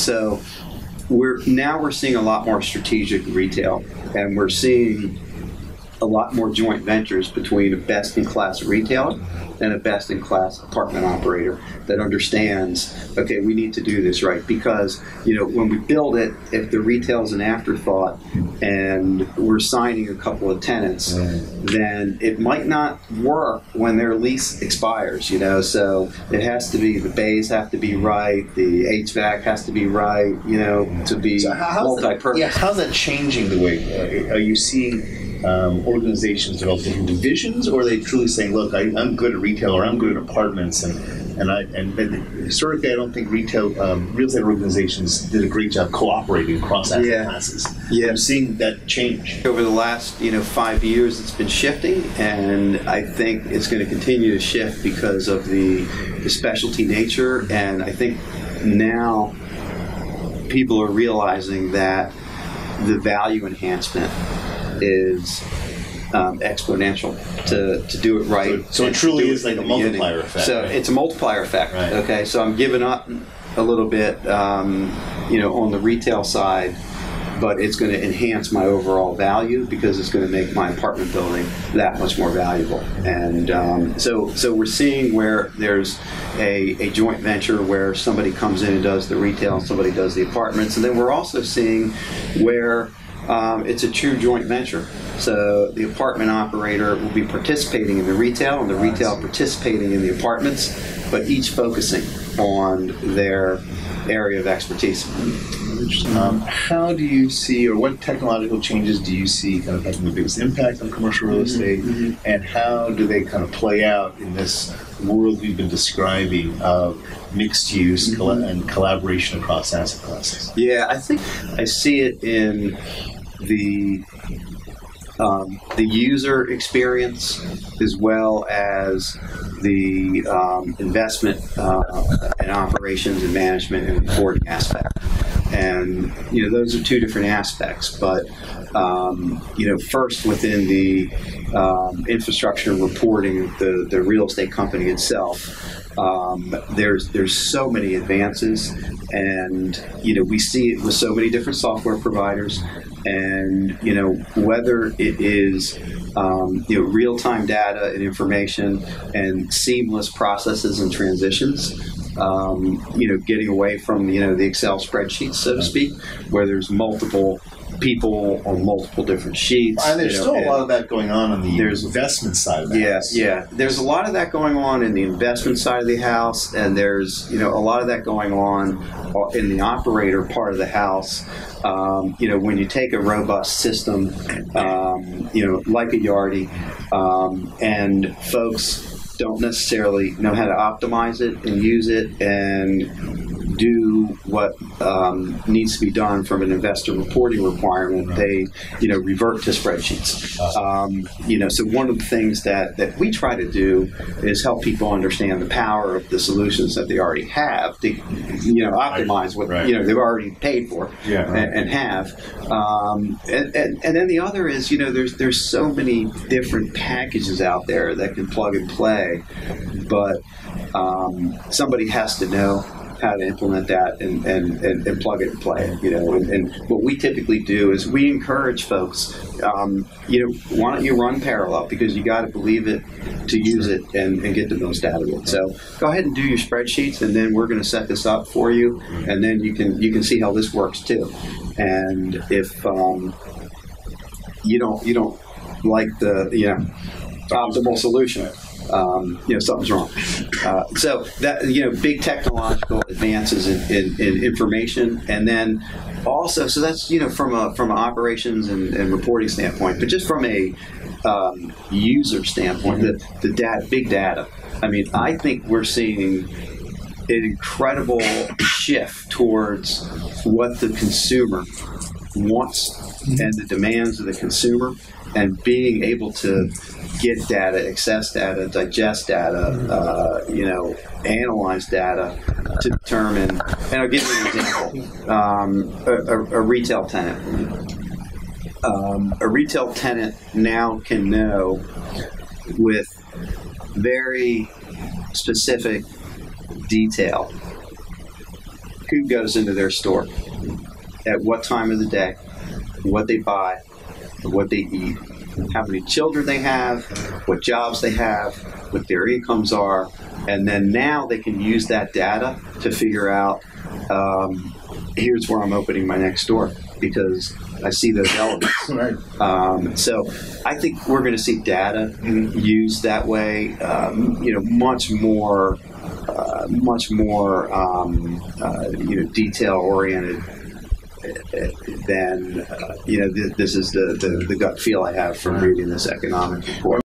So we're seeing a lot more strategic retail, and we're seeing a lot more joint ventures between a best-in-class retailer and a best-in-class apartment operator that understands, okay, we need to do this right, because when we build it, if the retail is an afterthought and we're signing a couple of tenants, then it might not work when their lease expires. So it has to be, the bays have to be right, the HVAC has to be right, to be multi-purpose. How's that changing the way? Are you seeing organizations develop different divisions, or are they truly saying, look, I'm good at retail, or I'm good at apartments, and historically I don't think real estate organizations did a great job cooperating across asset classes. I'm seeing that change. Over the last 5 years it's been shifting, and I think it's going to continue to shift because of the specialty nature, and I think now people are realizing that the value enhancement is exponential to do it right. So it truly is like a multiplier effect. So right? It's a multiplier effect. Right. Okay, so I'm giving up a little bit, on the retail side, but it's going to enhance my overall value because it's going to make my apartment building that much more valuable. And so we're seeing where there's a joint venture where somebody comes in and does the retail and somebody does the apartments, and then we're also seeing where it's a true joint venture. So the apartment operator will be participating in the retail, and the retail participating in the apartments, but each focusing on their area of expertise. How do you see, or what technological changes do you see kind of having the biggest impact on commercial real estate, and how do they kind of play out in this world we've been describing of mixed use and collaboration across asset classes? Yeah, I think I see it in the user experience as well as the investment and operations and management and reporting aspect. And those are two different aspects. But first within the infrastructure reporting, the real estate company itself, there's so many advances, and we see it with so many different software providers, and whether it is real-time data and information and seamless processes and transitions, getting away from the Excel spreadsheets, so to speak, where there's multiple people on multiple different sheets. And there's still a lot of that going on the investment side of the house. Yeah. There's a lot of that going on in the investment side of the house, and there's a lot of that going on in the operator part of the house. When you take a robust system, like a Yardi, and folks don't necessarily know how to optimize it and use it and do what needs to be done from an investor reporting requirement, they revert to spreadsheets. So one of the things that we try to do is help people understand the power of the solutions that they already have to optimize what they've already paid for and have. And then the other is there's so many different packages out there that can plug and play, but somebody has to know how to implement that and plug it and play it, and what we typically do is we encourage folks, why don't you run parallel, because you got to believe it to use it and get the most out of it. So go ahead and do your spreadsheets, and then we're going to set this up for you, and then you can see how this works too. And if you don't like the optimal solution, something's wrong. So that big technological advances in information, and then also, so that's from an operations and reporting standpoint, but just from a user standpoint, the data, big data. I mean, I think we're seeing an incredible shift towards what the consumer wants and the demands of the consumer, and being able to get data, access data, digest data, analyze data to determine. And I'll give you an example. A retail tenant. A retail tenant now can know with very specific detail who goes into their store, at what time of the day, what they buy, what they eat, how many children they have, what jobs they have, what their incomes are, and then now they can use that data to figure out, here's where I'm opening my next store because I see those elements. Right. So I think we're going to see data used that way, much more, detail oriented than this is the gut feel I have from reading this economic report.